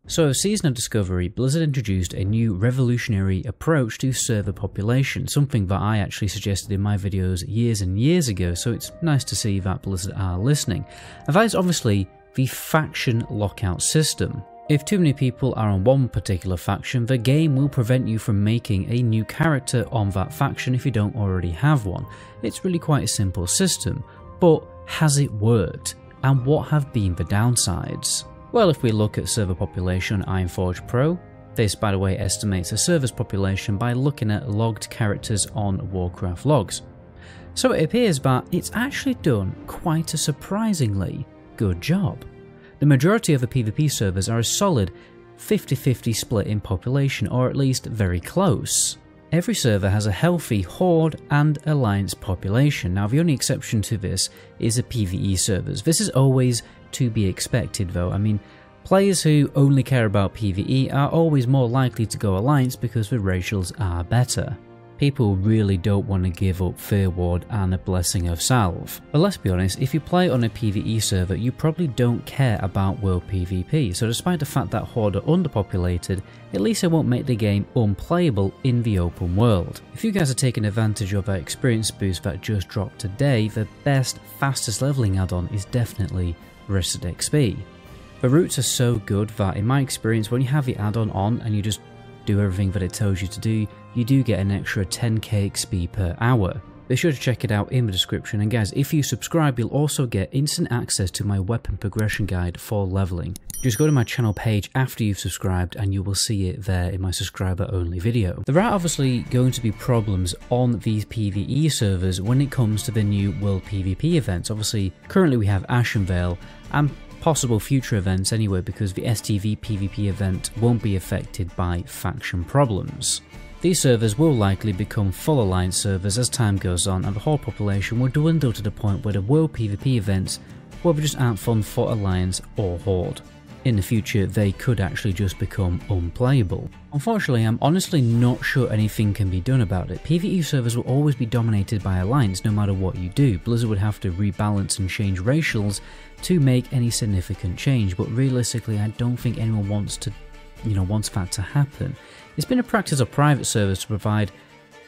So, Season of Discovery, Blizzard introduced a new revolutionary approach to server population, something that I actually suggested in my videos years and years ago, so it's nice to see that Blizzard are listening. And that is obviously the faction lockout system. If too many people are on one particular faction, the game will prevent you from making a new character on that faction if you don't already have one. It's really quite a simple system, but has it worked? And what have been the downsides? Well, if we look at server population on Ironforge Pro, this by the way estimates a server's population by looking at logged characters on Warcraft logs. So it appears that it's actually done quite a surprisingly good job. The majority of the PvP servers are a solid 50-50 split in population, or at least very close. Every server has a healthy Horde and Alliance population. Now the only exception to this is the PvE servers. This is always to be expected though. I mean, players who only care about PvE are always more likely to go Alliance because the ratios are better. People really don't want to give up Fear Ward and a Blessing of Salve. But let's be honest, if you play on a PvE server, you probably don't care about world PvP, so despite the fact that Horde are underpopulated, at least it won't make the game unplayable in the open world. If you guys are taking advantage of that experience boost that just dropped today, the best, fastest leveling add-on is definitely Rested XP. The routes are so good that in my experience, when you have the add-on on and you just do everything that it tells you to do, you do get an extra 10k XP per hour. Be sure to check it out in the description, and guys, if you subscribe you'll also get instant access to my weapon progression guide for leveling. Just go to my channel page after you've subscribed and you will see it there in my subscriber only video. There are obviously going to be problems on these PvE servers when it comes to the new World PvP events. Obviously currently we have Ashenvale and possible future events anyway, because the STV PvP event won't be affected by faction problems. These servers will likely become full Alliance servers as time goes on, and the whole population will dwindle to the point where the World PvP events will just aren't fun for Alliance or Horde. In the future they could actually just become unplayable. Unfortunately, I'm honestly not sure anything can be done about it. PvE servers will always be dominated by Alliance no matter what you do. Blizzard would have to rebalance and change racials to make any significant change, but realistically I don't think anyone wants that to happen. It's been a practice of private servers to provide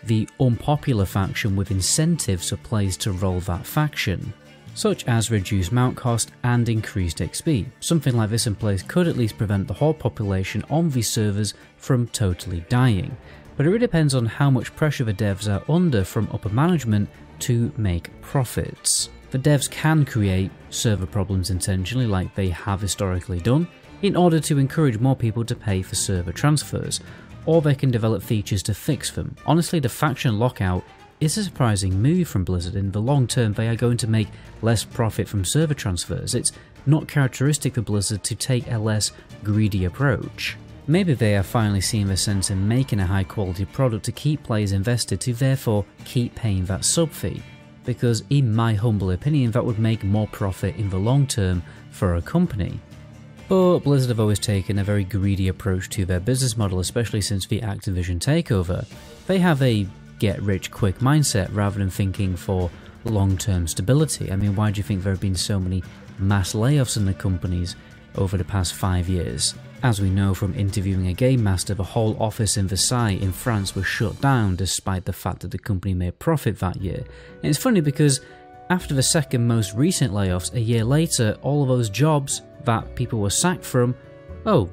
the unpopular faction with incentives for players to roll that faction, such as reduced mount cost and increased XP. Something like this in place could at least prevent the whole population on these servers from totally dying, but it really depends on how much pressure the devs are under from upper management to make profits. The devs can create server problems intentionally, like they have historically done, in order to encourage more people to pay for server transfers, or they can develop features to fix them. Honestly, the faction lockout is a surprising move from Blizzard. In the long term they are going to make less profit from server transfers. It's not characteristic for Blizzard to take a less greedy approach. Maybe they are finally seeing the sense in making a high quality product to keep players invested, to therefore keep paying that sub fee, because in my humble opinion that would make more profit in the long term for a company. But Blizzard have always taken a very greedy approach to their business model, especially since the Activision takeover. They have a get-rich-quick mindset rather than thinking for long-term stability. I mean, why do you think there have been so many mass layoffs in the companies over the past 5 years? As we know from interviewing a game master, the whole office in Versailles in France was shut down despite the fact that the company made profit that year. And it's funny because after the second most recent layoffs, a year later, all of those jobs that people were sacked from,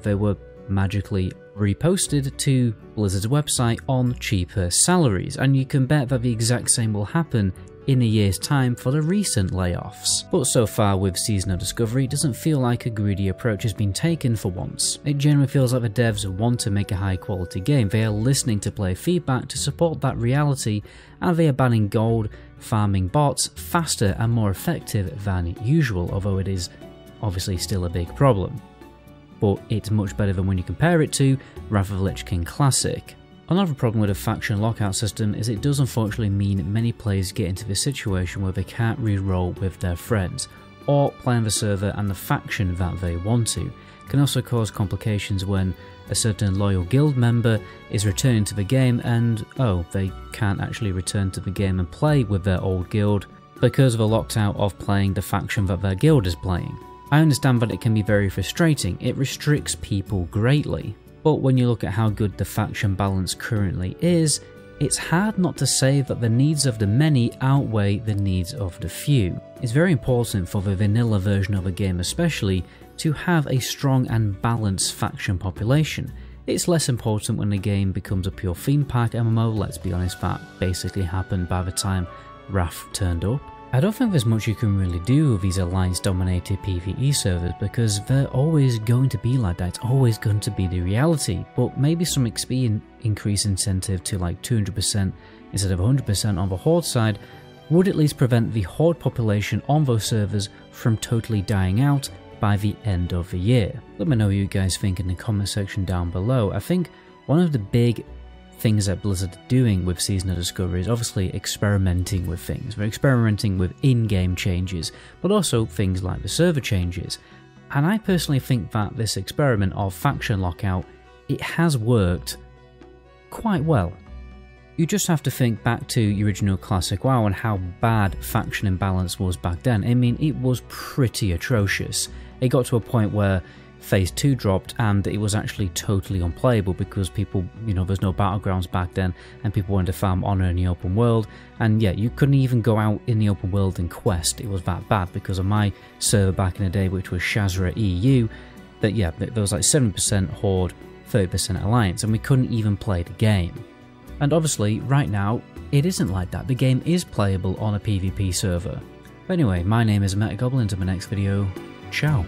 they were magically reposted to Blizzard's website on cheaper salaries, and you can bet that the exact same will happen in a year's time for the recent layoffs. But so far with Season of Discovery, it doesn't feel like a greedy approach has been taken for once. It generally feels like the devs want to make a high quality game. They are listening to player feedback to support that reality, and they are banning gold farming bots faster and more effective than usual, although it is obviously still a big problem. But it's much better than when you compare it to Wrath of the Lich King Classic. Another problem with a faction lockout system is it does unfortunately mean many players get into this situation where they can't re-roll with their friends, or play on the server and the faction that they want to. It can also cause complications when a certain loyal guild member is returning to the game and they can't actually return to the game and play with their old guild because they're locked out of playing the faction that their guild is playing. I understand that it can be very frustrating, it restricts people greatly. But when you look at how good the faction balance currently is, it's hard not to say that the needs of the many outweigh the needs of the few. It's very important for the vanilla version of a game especially to have a strong and balanced faction population. It's less important when the game becomes a pure theme park MMO, let's be honest, that basically happened by the time Wrath turned up. I don't think there's much you can really do with these alliance-dominated PvE servers because they're always going to be like that, it's always going to be the reality, but maybe some XP increase incentive to like 200% instead of 100% on the Horde side would at least prevent the Horde population on those servers from totally dying out by the end of the year. Let me know what you guys think in the comment section down below. I think one of the big things that Blizzard are doing with Season of Discovery is obviously experimenting with things. They're experimenting with in-game changes, but also things like the server changes. And I personally think that this experiment of faction lockout, it has worked quite well. You just have to think back to the original Classic WoW and how bad faction imbalance was back then. I mean, it was pretty atrocious. It got to a point where Phase 2 dropped and it was actually totally unplayable because people, there's no battlegrounds back then and people wanted to farm honor in the open world, and yeah, you couldn't even go out in the open world and quest. It was that bad because of my server back in the day, which was Shazra EU, that yeah, there was like 7% Horde, 30% Alliance, and we couldn't even play the game. And obviously, right now, it isn't like that. The game is playable on a PvP server. But anyway, my name is Metagoblin. Until my next video, ciao.